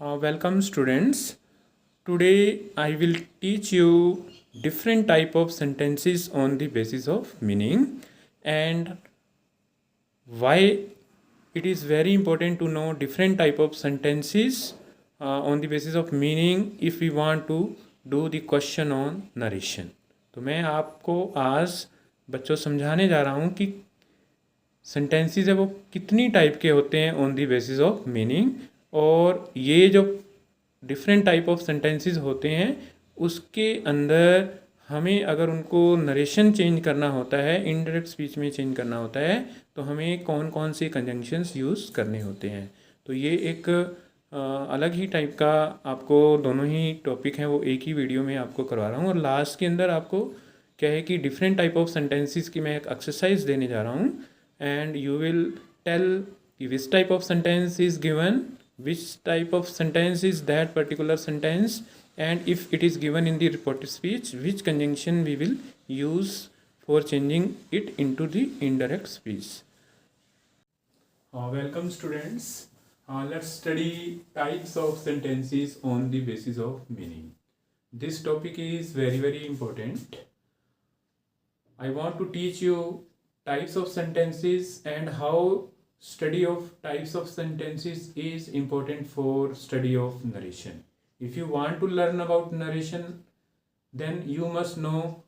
Welcome students. Today I will teach you different type of sentences on the basis of meaning and why it is very important to know different type of sentences on the basis of meaning if we want to do the question on narration. तो मैं आपको आज बच्चों समझाने जा रहा हूँ कि सेंटेंसेस है वो कितनी टाइप के होते हैं on the basis of meaning और ये जो डिफरेंट टाइप ऑफ सेंटेंसेस होते हैं उसके अंदर हमें अगर उनको नरेशन चेंज करना होता है इनडायरेक्ट स्पीच में चेंज करना होता है तो हमें कौन कौन से कंजंक्शंस यूज़ करने होते हैं। तो ये एक अलग ही टाइप का आपको दोनों ही टॉपिक हैं वो एक ही वीडियो में आपको करवा रहा हूँ और लास्ट के अंदर आपको क्या है कि डिफरेंट टाइप ऑफ सेंटेंसेस की मैं एक एक्सरसाइज देने जा रहा हूँ and you will tell which type of sentence is given, which type of sentence is that particular sentence, and if it is given in the reported speech, which conjunction we will use for changing it into the indirect speech. Welcome students. Let's study types of sentences on the basis of meaning. This topic is very important. I want to teach you types of sentences and how study of types of sentences is important for study of narration. If you want to learn about narration, then you must know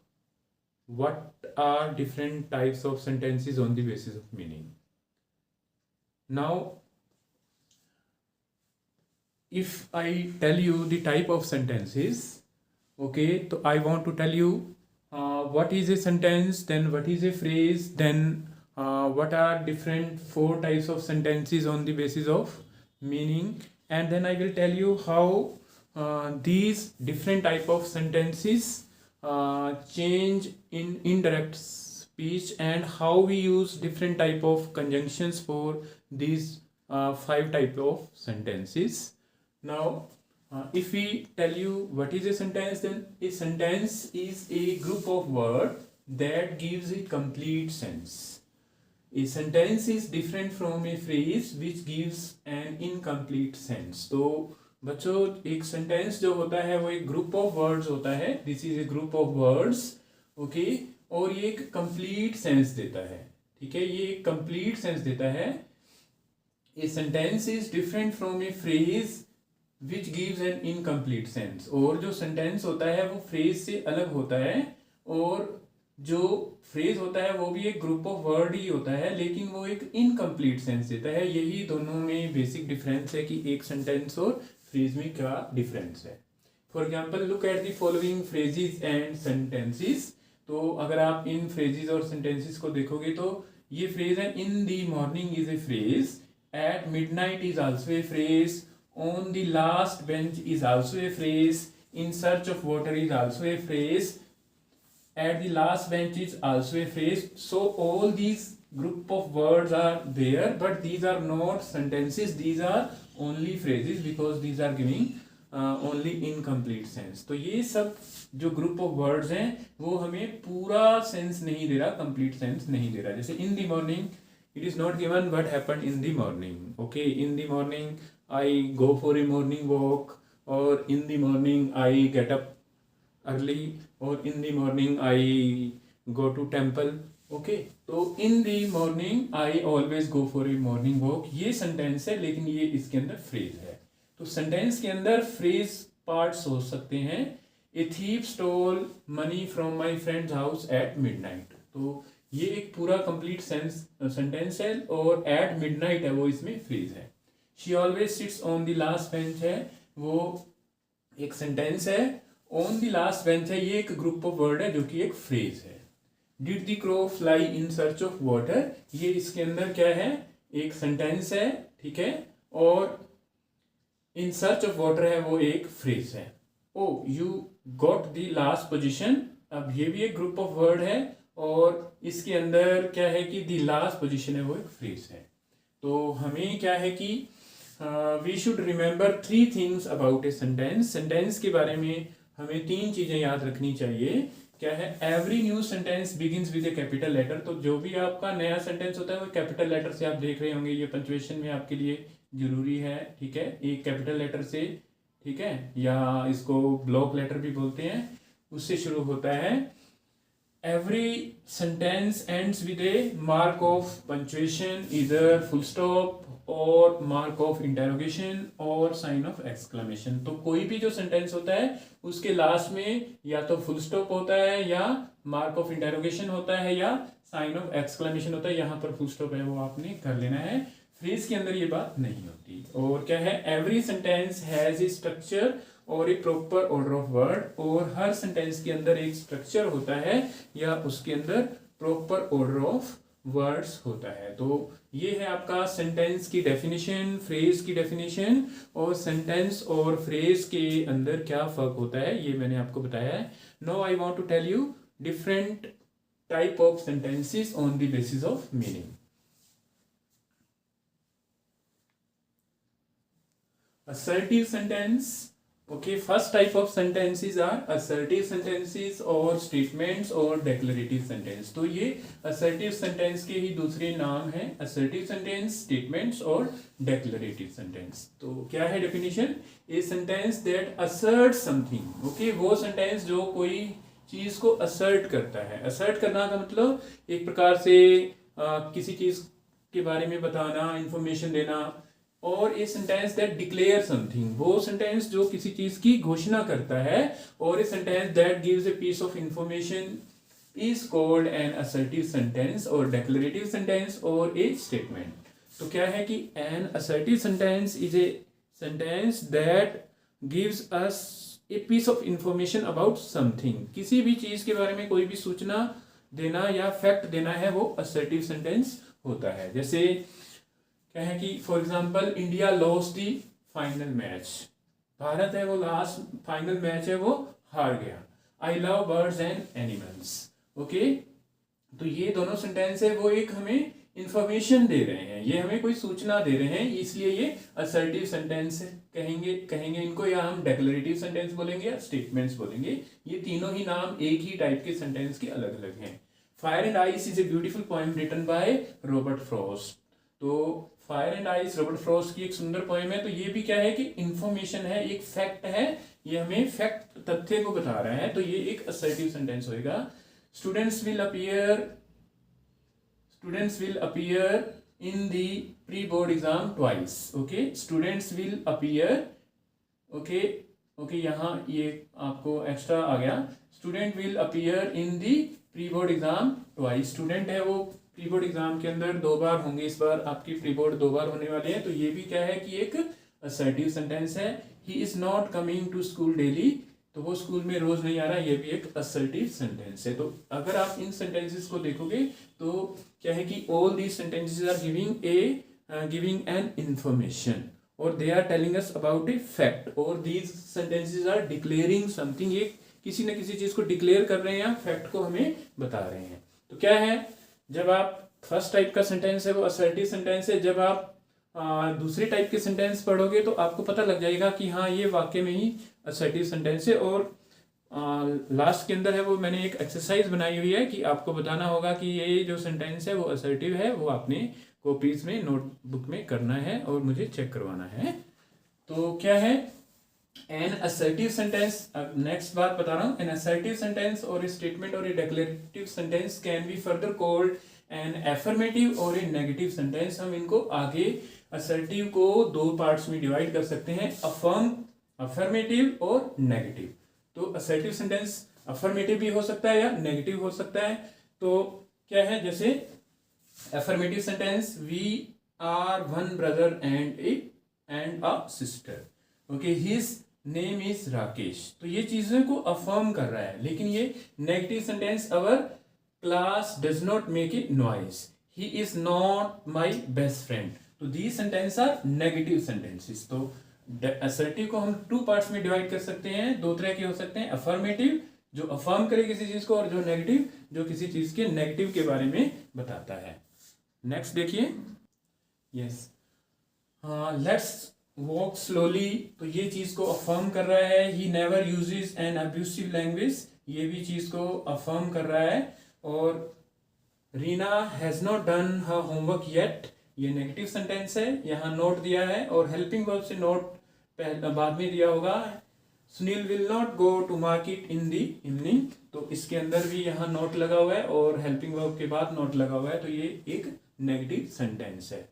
what are different types of sentences on the basis of meaning. Now, if I tell you the type of sentences, okay, so I want to tell you what is a sentence, then what is a phrase, then what are different 4 types of sentences on the basis of meaning, and then I will tell you how these different type of sentences change in indirect speech and how we use different type of conjunctions for these 5 type of sentences. Now if we tell you what is a sentence, then a sentence is a group of words that gives a complete sense. A sentence is different from a phrase which gives an incomplete sense. तो बच्चों एक sentence जो होता है वो एक group of words होता है. This is a group of words, okay? और ये एक complete sense देता है. ठीक है, ये एक complete sense देता है. A sentence is different from a phrase which gives an incomplete sense. और जो सेंटेंस होता है वो फ्रेज से अलग होता है और जो फ्रेज होता है वो भी एक ग्रुप ऑफ वर्ड ही होता है लेकिन वो एक इनकम्प्लीट सेंस देता है. यही दोनों में बेसिक डिफरेंस है कि एक सेंटेंस और फ्रेज में क्या डिफरेंस है. For example look at the following phrases and sentences. तो अगर आप इन फ्रेजेस और सेंटेंसेस को देखोगे तो ये फ्रेज है in the morning is a phrase, at midnight is also a phrase, on the last bench is also a phrase, in search of water is also a phrase, at the last bench is also a phrase. So all these group of words are there but these are not sentences, these are only phrases because these are giving only incomplete sense. तो ये सब जो group of words हैं वो हमें पूरा sense नहीं दे रहा, complete sense नहीं दे रहा. जैसे in the morning it is not given what happened in the morning. Okay, in the morning I go for a morning walk, or in the morning I get up early, or in the morning I go to temple. Okay, तो in the morning I always go for a morning walk ये sentence है लेकिन ये इसके अंदर phrase है. तो sentence के अंदर phrase parts हो सकते हैं. A thief stole money from my friend's house at midnight. तो ये एक पूरा कंप्लीट सेंटेंस है और एट मिडनाइट है वो इसमें फ्रेज है. She always sits on the last bench है वो एक सेंटेंस है. ऑन द लास्ट बेंच है ये एक ग्रुप ऑफ वर्ड है जो कि एक फ्रेज है. Did the crow fly in search of water ये इसके अंदर क्या है एक सेंटेंस है. ठीक है, और इन सर्च ऑफ वाटर है वो एक फ्रेज है. Oh you got the last position, अब ये भी एक ग्रुप ऑफ वर्ड है और इसके अंदर क्या है कि द लास्ट पोजीशन है वो एक फ्रेज है. तो हमें क्या है कि we should remember 3 things about a sentence. Sentence के बारे में हमें 3 चीज़ें याद रखनी चाहिए क्या है, every new sentence begins with a capital letter. तो जो भी आपका नया सेंटेंस होता है वो कैपिटल लेटर से आप देख रहे होंगे, ये पंक्चुएशन में आपके लिए जरूरी है, ठीक है, एक कैपिटल लेटर से, ठीक है, या इसको ब्लॉक लेटर भी बोलते हैं, उससे शुरू होता है। Every sentence ends with A mark of punctuation, इधर फुल स्टॉप और मार्क ऑफ इंटरोगेशन और साइन ऑफ एक्सक्लेमेशन। तो कोई भी जो सेंटेंस होता है उसके लास्ट में या तो फुल स्टॉप होता है या मार्क ऑफ इंटरोगेशन होता है या साइन ऑफ एक्सक्लेमेशन होता है। यहाँ पर फुल स्टॉप है वो आपने कर लेना है, फ्रेज के अंदर ये बात नहीं होती। और क्या है, every sentence has a structure और ए प्रॉपर ऑर्डर ऑफ वर्ड, और हर सेंटेंस के अंदर एक स्ट्रक्चर होता है या उसके अंदर प्रॉपर ऑर्डर ऑफ वर्ड्स होता है। तो ये है आपका सेंटेंस की डेफिनेशन, फ्रेज की डेफिनेशन, और सेंटेंस और फ्रेज के अंदर क्या फर्क होता है ये मैंने आपको बताया है। Now I want to tell you different type of sentences on the basis of meaning. Assertive sentence. Okay, first type of sentences are assertive sentences और statements और declarative sentence। तो ये assertive sentence के ही दूसरे नाम हैं, assertive sentence, statements और declarative sentence। तो क्या है definition? A sentence that asserts something। Okay, वो sentence जो कोई चीज को assert करता है। assert करना का मतलब एक प्रकार से किसी चीज के बारे में बताना, information देना। और a sentence that declare something, वो सेंटेंस जो किसी चीज की घोषणा करता है। और a sentence that gives a piece of information is called an assertive sentence or declarative sentence or a statement. तो क्या है कि an assertive sentence is a sentence that gives us a piece of information about something. किसी भी चीज के बारे में कोई भी सूचना देना या फैक्ट देना है वो असर्टिव सेंटेंस होता है। जैसे क्या है कि for example India lost the final match, Bharat है वो लास्ट फाइनल मैच है वो हार गया। I love birds and animals. Okay, तो ये दोनों सेंटेंस है वो एक हमें इंफॉर्मेशन दे रहे हैं, ये हमें कोई सूचना दे रहे हैं, इसलिए ये असर्टिव सेंटेंस कहेंगे इनको, या हम डेक्लरेटिव सेंटेंस बोलेंगे या स्टेटमेंट्स बोलेंगे। ये तीनों ही नाम एक ही टाइप के सेंटेंस के अलग अलग हैं। Fire and ice is a beautiful poem written by Robert Frost. तो fire and ice Robert Frost की एक सुंदर पोएम है। तो ये भी क्या है कि इंफॉर्मेशन है, एक फैक्ट है, ये हमें फैक्ट तथ्य को बता रहा है। तो ये एक असर्टिव सेंटेंस होएगा। Students will appear in the pre board exam twice. Okay, students will appear, okay, यहाँ ये आपको एक्स्ट्रा आ गया, student will appear in the pre board exam twice. Student है वो प्री बोर्ड एग्जाम के अंदर 2 बार होंगे, इस बार आपकी प्री बोर्ड 2 बार होने वाले हैं। तो ये भी क्या है कि एक असर्टिव सेंटेंस है। He is not coming to school daily, तो वो स्कूल में रोज नहीं आ रहा, ये भी एक असर्टिव सेंटेंस है। तो अगर आप इन सेंटेंसेस को देखोगे तो क्या है कि all these sentences are giving an information और they are telling us about a fact, और these sentences are declaring something. ये किसी न किसी चीज को डिक्लेयर कर रहे हैं या फैक्ट को हमें बता रहे हैं। तो क्या है, जब आप फर्स्ट टाइप का सेंटेंस है वो असर्टिव सेंटेंस है, जब आप दूसरे टाइप के सेंटेंस पढ़ोगे तो आपको पता लग जाएगा कि हाँ ये वाकई में ही असर्टिव सेंटेंस है। और लास्ट के अंदर है वो मैंने एक एक्सरसाइज बनाई हुई है कि आपको बताना होगा कि ये जो सेंटेंस है वो असर्टिव है, वो आपने कॉपीज में नोटबुक में करना है और मुझे चेक करवाना है। तो क्या है एन असर्टिव सेंटेंस, नेक्स्ट बात बता रहा हूँ, एन असर्टिव सेंटेंस और स्टेटमेंट और declarative sentence can be further called an affirmative और ए नेगेटिव सेंटेंस। हम इनको आगे असर्टिव को 2 पार्ट्स में डिवाइड कर सकते हैं, अफर्मेटिव और नेगेटिव। तो असर्टिव सेंटेंस अफर्मेटिव भी हो सकता है या नेगेटिव हो सकता है। तो क्या है, जैसे affirmative sentence, we are one brother and a sister. Okay, his name is Rakesh. तो ये चीजों को अफर्म कर रहा है। लेकिन ये negative sentence, our class does not make a noise, he is not my best friend. तो these sentence are negative sentences. तो असर्टिव को हम 2 पार्ट्स में डिवाइड कर सकते हैं, 2 तरह के हो सकते हैं, अफर्मेटिव जो अफर्म करे किसी चीज को, और जो नेगेटिव जो किसी चीज के नेगेटिव के बारे में बताता है। नेक्स्ट देखिए, यस, लेट्स वॉक स्लोली, तो ये चीज को अफर्म कर रहा है. He never uses N abusive language, ये भी चीज को अफर्म कर रहा है. और Reena has not done her homework yet, ये नेगेटिव सेंटेंस है, यहाँ नोट दिया है. और हेल्पिंग वर्ब से नोट बाद में दिया होगा. Sunil will not go to market in the evening, तो इसके अंदर भी यहाँ नोट लगा हुआ है और हेल्पिंग वर्ब के बाद नोट लगा हुआ है, तो ये एक नेगेटिव सेंटेंस है.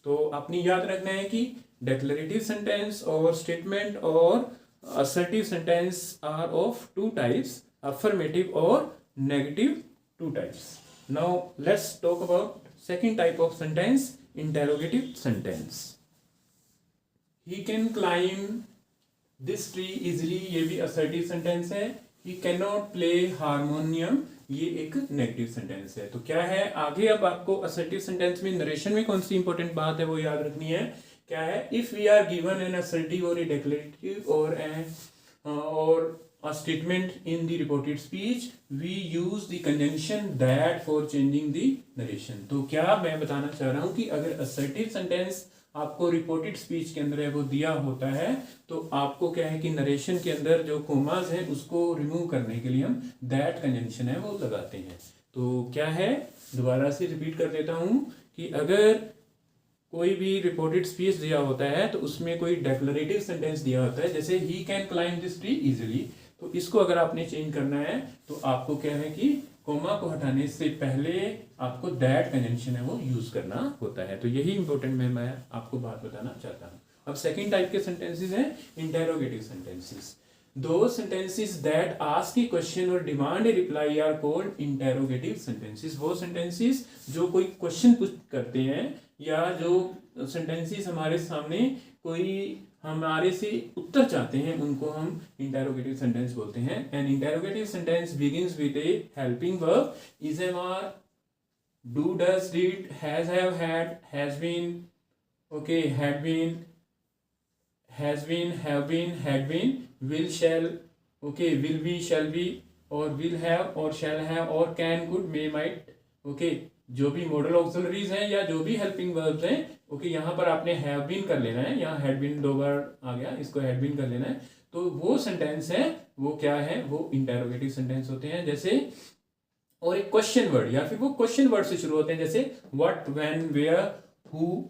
तो आपने याद रखना है कि declarative sentence or statement or assertive sentence are of two types, affirmative or negative, two types. Now let's talk about second type of sentence, interrogative sentence. He can climb this tree easily, ये भी assertive sentence है. He cannot play harmonium, ये एक negative sentence है. तो क्या है आगे, अब आपको असर्टिव सेंटेंस में नरेशन में कौन सी इंपॉर्टेंट बात है वो याद रखनी है. क्या है, if we are given an assertive or a declarative or a statement in the reported speech, we use the conjunction that for changing the narration. तो क्या मैं बताना चाह रहा हूं कि अगर assertive sentence आपको रिपोर्टेड स्पीच के अंदर है वो दिया होता है, तो आपको क्या है कि नरेशन के अंदर जो कोमास है उसको रिमूव करने के लिए हम दैट कंजंक्शन है वो लगाते हैं. तो क्या है, दोबारा से रिपीट कर देता हूं कि अगर कोई भी रिपोर्टेड स्पीच दिया होता है तो उसमें कोई डेक्लरेटिव सेंटेंस दिया होता है, जैसे he can climb this tree easily, तो इसको अगर आपने चेंज करना है तो आपको क्या है कि कोमा को हटाने से पहले आपको दैट कंजंक्शन है वो यूज करना होता है. तो यही इंपॉर्टेंट मैं आपको बात बताना चाहता हूँ. अब सेकंड टाइप के सेंटेंसेस हैं interrogative sentences. Those sentences that ask a question or demand a reply are called interrogative sentences. वो sentences जो कोई question पूछ करते हैं या जो sentences हमारे सामने कोई हमारे से उत्तर चाहते हैं उनको हम interrogative sentence बोलते हैं. An interrogative sentence begins with a helping verb, is, am, are, do, does, did, has, have, had, has been, okay, had been, has been, have been, had been, will, shall, okay, will be, shall be, और will have और shall have और can, could, may, might, okay, जो भी model auxiliaries हैं या जो भी helping verbs हैं, ओके, यहाँ पर आपने हैव बीन कर लेना है, यहाँ हैड बीन दो बार आ गया, इसको हैड बीन कर लेना है. तो वो सेंटेंस है वो क्या है, वो इंटेरोगेटिव सेंटेंस होते हैं. जैसे और एक क्वेश्चन वर्ड या फिर वो क्वेश्चन वर्ड से शुरू होते हैं, जैसे what, when, where, who,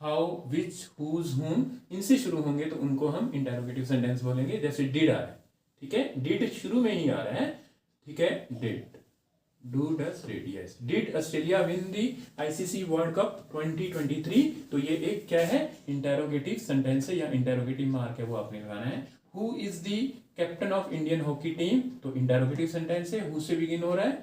how, which, whose, whom, इनसे शुरू होंगे तो उनको हम इंटेरोगेटिव सेंटेंस बोलेंगे. जैसे डिड आ रहा है, ठीक है, डिड शुरू में ही आ रहा है, ठीक है, did, do, does, did, yes. Did Australia win the ICC world cup 2023, तो ये एक क्या है, इंटेरोगेटिव सेंटेंस है या इंटेरोगेटिव मार्क है वो आपने लगाना है. Who is the captain of Indian hockey team, तो इंटेरोगेटिव सेंटेंस है, हु से बिगिन हो रहा है,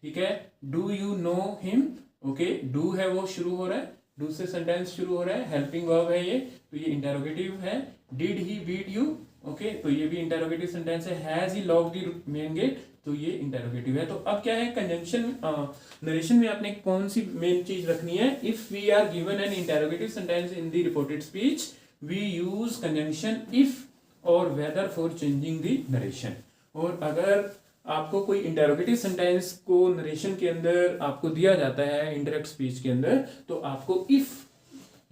ठीक है. Do you know him, okay, do है वो शुरू हो रहा है, डू से सेंटेंस शुरू हो रहा है, हेल्पिंग वर्ब है ये, तो ये इंटेरोगेटिव है. Did he beat you, okay, तो ये भी इंटेरोगेटिव सेंटेंस है. Has he locked the main gate, तो ये इंटेरोगेटिव है. तो अब क्या है, कंजंक्शन नरेशन में आपने कौन सी मेन चीज रखनी है. If we are given an interrogative sentence in the reported speech, we use conjunction if और whether for changing the narration. और अगर आपको कोई इंटेरोगेटिव सेंटेंस को नरेशन के अंदर आपको दिया जाता है इंडायरेक्ट स्पीच के अंदर, तो आपको इफ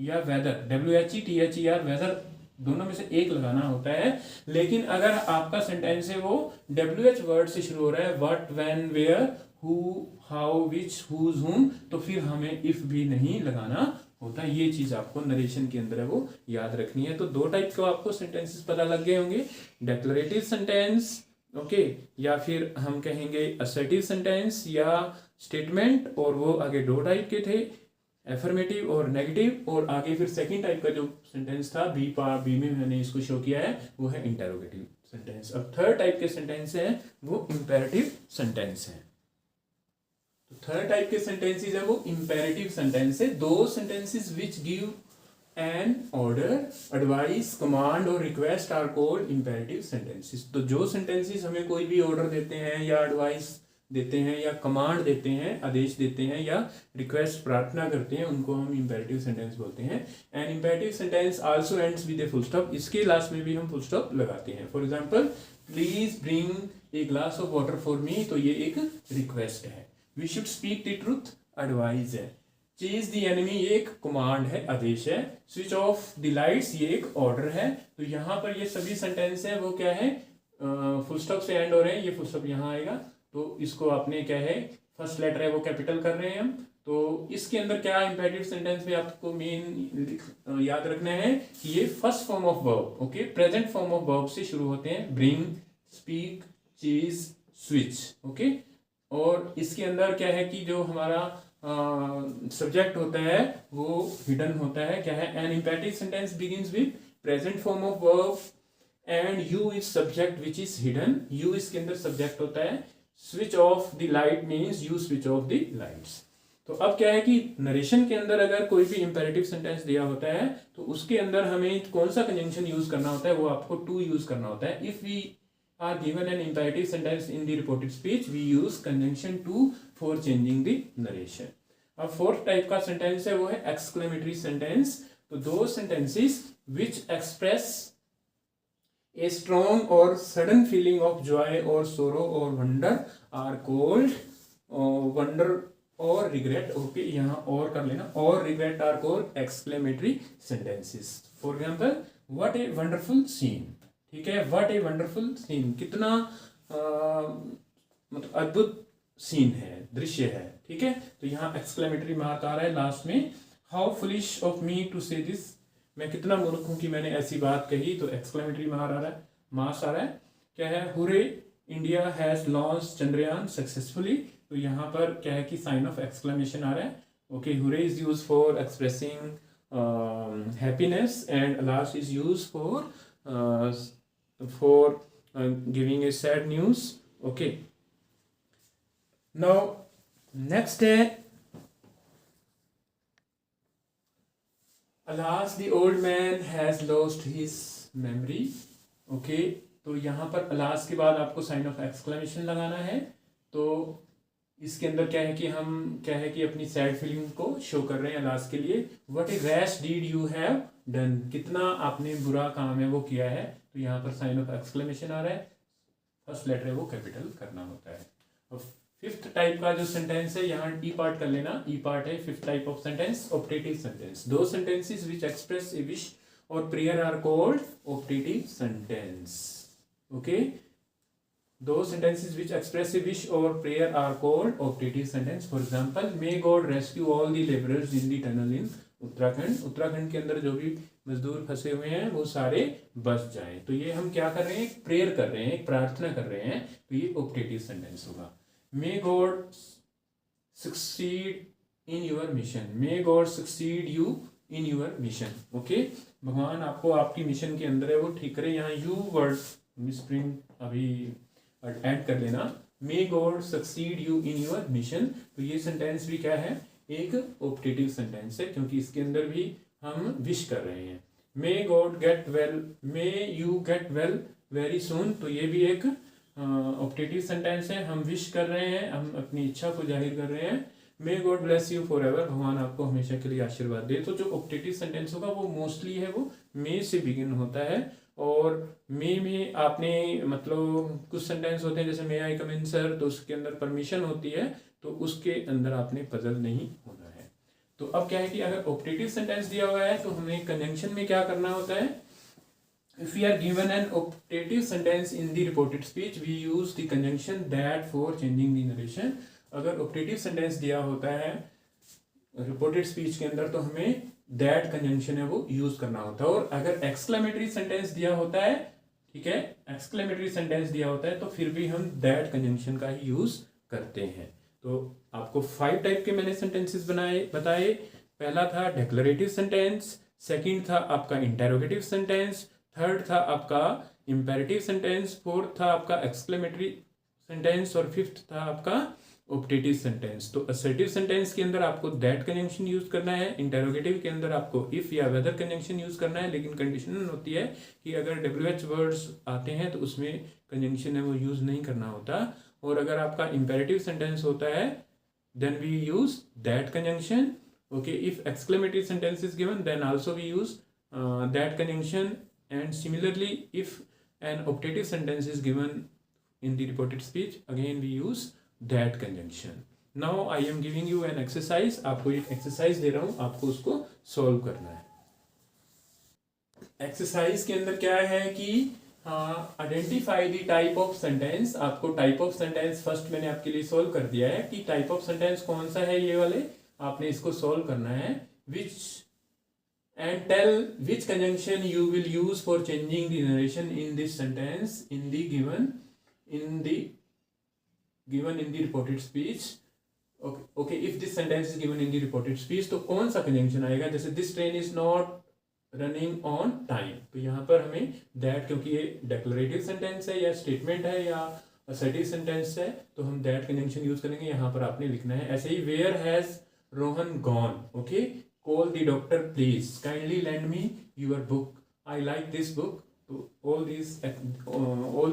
या वेदर, WHETHER, वेदर दोनों में से एक लगाना होता है. लेकिन अगर आपका सेंटेंस है वो WH वर्ड से शुरू हो रहा है, what, when, where, who, how, which, whose, whom, तो फिर हमें इफ भी नहीं लगाना होता है. ये चीज आपको नरेशन के अंदर है वो याद रखनी है. तो दो टाइप के आपको सेंटेंसेस पता लग गए होंगे, डेक्लरेटिव सेंटेंस, ओके, या फिर हम कहेंगे असर्टिव सेंटेंस या स्टेटमेंट, और वो आगे दो टाइप के थे, एफर्मेटिव और नेगेटिव. और आगे फिर सेकंड टाइप का जो सेंटेंस था बी में मैंने इसको शो किया है, वो है इंटेरोगेटिव सेंटेंस. अब थर्ड टाइप के सेंटेंस है वो इंपेरेटिव सेंटेंस है. तो थर्ड टाइप के सेंटेंसेस है वो इंपेरेटिव सेंटेंस है. Those sentences which give an order, advice, command और request are called imperative sentences. तो जो सेंटेंसेस हमें कोई भी ऑर्डर देते हैं या एडवाइस देते हैं या कमांड देते हैं, आदेश देते हैं या रिक्वेस्ट, प्रार्थना करते हैं, उनको हम इंपेरेटिव सेंटेंस बोलते हैं. And imperative sentence also ends with a full stop, इसके लास्ट में भी हम फुल स्टॉप लगाते हैं. For example, please bring a glass of water for me, तो ये एक रिक्वेस्ट है. We should speak the truth, advice है. चेज द एनिमी ये एक कमांड है, आदेश है। स्विच ऑफ द लाइट्स ये एक ऑर्डर है। तो यहाँ पर ये सभी सेंटेंस है वो क्या है, फुल स्टॉप से एंड हो रहे हैं, ये फुल स्टॉप यहाँ आएगा। तो इसको आपने क्या है, फर्स्ट लेटर है वो कैपिटल कर रहे हैं हम। तो इसके अंदर क्या इंपेरेटिव सेंटेंस में आपको मेन याद रखना है कि ये first form of verb, okay, present form of verb से शुरू होते हैं। ब्रिंग, स्पीक, चीज, स्विच, ओके। और इसके अंदर क्या है कि जो हमारा सब्जेक्ट होता है वो हिडन होता है। क्या है, an imperative sentence begins with present form of verb and you is subject which is hidden. You इसके अंदर सब्जेक्ट होता है। Switch off the light means you switch off the lights. तो अब क्या है कि नरेशन के अंदर अगर कोई भी इंपेरेटिव सेंटेंस दिया होता है तो उसके अंदर हमें कौन सा कंजंक्शन यूज करना होता है, वो आपको टू यूज करना होता है। If we are given an imperative sentence in the reported speech we use conjunction to for changing the narration. अब फोर्थ टाइप का सेंटेंस है वो है एक्सक्लेमेटरी सेंटेंस। तो दो sentences which express a strong or sudden feeling of joy or sorrow or wonder are called wonder or regret, okay, यहाँ और कर लेना, or regret are called exclamatory sentences. For example, what a wonderful scene, ठीक है, what a wonderful scene, कितना मतलब अद्भुत scene है, दृश्य है, ठीक है। तो यहाँ exclamatory मार्क आ रहा है लास्ट में। how foolish of me to say this, मैं कितना मूर्ख हूं कि मैंने ऐसी बात कही, तो एक्सक्लेमेटरी मार आ रहा है, मार्क्स आ रहा है। क्या है, hurray India has launch Chandrayaan successfully. तो यहाँ पर क्या है कि साइन ऑफ एक्सक्लेमेशन आ रहा है, okay. Hurray is use for expressing happiness and alas is use for giving a sad news, okay. Now next है Alas, the old man has lost his memory, okay। तो यहाँ पर alas के बाद आपको साइन ऑफ एक्सक्लेमेशन लगाना है। तो इसके अंदर क्या है कि हम क्या है कि अपनी सैड फीलिंग को शो कर रहे हैं alas के लिए। What a rash deed you have done, कितना आपने बुरा काम है वो किया है। तो यहाँ पर साइन ऑफ एक्सक्लेमेशन आ रहा है, फर्स्ट लेटर है वो कैपिटल करना होता है। अब फिफ्थ टाइप का जो सेंटेंस है, यहाँ ई पार्ट कर लेना, ई पार्ट है fifth type of sentence, optative sentence. Those sentences which express a wish और prayer are called optative sentence, okay. Those sentences which express a wish और prayer are called optative sentence. For example, may God rescue all the labourers in the tunnel in Uttarakhand. Uttarakhand के अंदर जो भी मजदूर फंसे हुए हैं वो सारे बच जाएं। तो ये हम क्या कर रहे हैं, प्रेयर कर रहे हैं, एक प्रार्थना कर रहे हैं। तो ये ऑप्टेटिव सेंटेंस होगा। May God succeed in your mission. May God succeed you in your mission. Okay? भगवान आपको आपकी मिशन के अंदर है वो ठीक करे। यहाँ you word मिसप्रिंट अभी ऐड कर लेना। May God succeed you in your mission. तो ये सेंटेंस भी क्या है, एक ऑप्टेटिव सेंटेंस है, क्योंकि इसके अंदर भी हम विश कर रहे हैं। May God get well. May you get well very soon. तो ये भी एक ऑप्टेटिव सेंटेंस है, हम विश कर रहे हैं, हम अपनी इच्छा को जाहिर कर रहे हैं। May God bless you for ever, भगवान आपको हमेशा के लिए आशीर्वाद दे। तो जो ऑप्टेटिव सेंटेंस होगा वो मोस्टली है वो मे से बिगिन होता है। और मे में आपने मतलब कुछ सेंटेंस होते हैं जैसे मे आई कम इन सर, तो उसके अंदर परमिशन होती है, तो उसके अंदर आपने पजल नहीं होना है। तो अब क्या है कि अगर ऑप्टेटिव सेंटेंस दिया हुआ है तो हमें कंजंक्शन में क्या करना होता है। If we are given an optative sentence in the reported speech, we use the conjunction that for changing the narration. अगर optative sentence दिया होता है reported speech के अंदर तो हमें that conjunction है वो use करना होता है। और अगर exclamatory sentence दिया होता है, ठीक है, exclamatory sentence दिया होता है तो फिर भी हम that conjunction का ही use करते हैं। तो आपको 5 टाइप के मैंने sentences बताए। पहला था declarative sentence, सेकेंड था आपका interrogative sentence, थर्ड था आपका इंपेरेटिव सेंटेंस, फोर्थ था आपका एक्सक्लेमेटरी सेंटेंस और फिफ्थ था आपका ऑप्टेटिव सेंटेंस। तो असर्टिव सेंटेंस के अंदर आपको दैट कंजंक्शन यूज करना है, इंटरोगेटिव के अंदर आपको इफ या वेदर कंजंक्शन यूज करना है, लेकिन कंडीशन होती है कि अगर WH वर्ड्स आते हैं तो उसमें कंजंक्शन है वो यूज नहीं करना होता। और अगर आपका इंपेरेटिव सेंटेंस होता है then we use that conjunction, okay. If exclamatory sentence is given then also we use that conjunction. And similarly, if an optative sentence is given in the reported speech, again we use that conjunction. Now I am giving you an exercise, आपको एक exercise दे रहा हूं, आपको उसको solve करना है। Exercise के अंदर क्या है कि identify the type of sentence. आपको टाइप ऑफ सेंटेंस फर्स्ट मैंने आपके लिए सॉल्व कर दिया है कि टाइप ऑफ सेंटेंस कौन सा है, ये वाले आपने इसको सॉल्व करना है। Which and tell which conjunction you will use for changing the narration in this sentence in the given in the reported speech. Okay if this sentence is given in the reported speech, तो कौन सा conjunction आएगा। जैसे this train is not running on time, तो यहाँ पर हमें that, क्योंकि ये डेक्लरेटिव सेंटेंस है या स्टेटमेंट है या असर्टिव सेंटेंस है, तो हम दैट कंजंक्शन यूज करेंगे। यहाँ पर आपने लिखना है। ऐसे ही where has Rohan gone, okay call the doctor please, kindly lend me your book, I like this book. तो all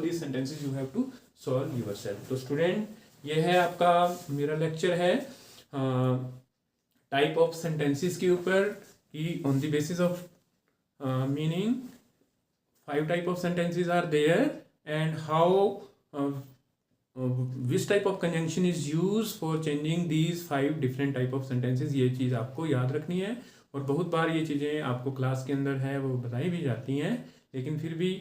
these sentences you have to solve yourself. तो स्टूडेंट, ये है आपका मेरा लेक्चर है टाइप ऑफ सेंटेंसेस के ऊपर कि on the basis of meaning 5 type of sentences are there and how which type of conjunction is used for changing these 5 different type of sentences। ये चीज़ आपको याद रखनी है। और बहुत बार ये चीज़ें आपको क्लास के अंदर है वो बताई भी जाती हैं, लेकिन फिर भी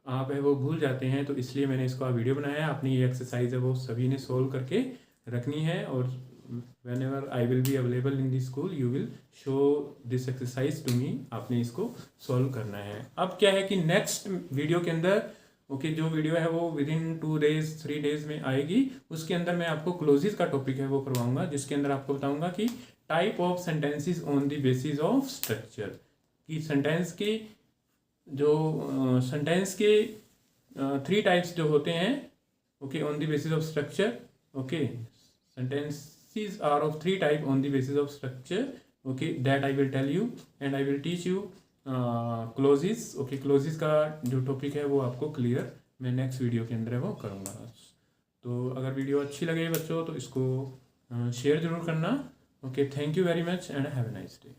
आप है वो भूल जाते हैं, तो इसलिए मैंने इसको वीडियो बनाया है। अपनी ये एक्सरसाइज है वो सभी ने सोल्व करके रखनी है, और whenever I will be available in the school you will show this exercise to me। आपने इसको सॉल्व करना है। अब क्या है कि नेक्स्ट वीडियो के अंदर ओके जो वीडियो है वो विद इन 2 days 3 days में आएगी। उसके अंदर मैं आपको क्लोजेस का टॉपिक है वो करवाऊंगा, जिसके अंदर आपको बताऊंगा कि type of sentences on the basis of structure, कि सेंटेंस के 3 टाइप्स जो होते हैं okay on the basis of structure. Okay sentence are of 3 type on the basis of structure, okay that I will tell you and I will teach you clauses। okay clauses का जो topic है वो आपको clear मैं next video के अंदर है वो करूँगा। तो अगर वीडियो अच्छी लगे बच्चों तो इसको शेयर जरूर करना। Okay thank you very much and have a nice day.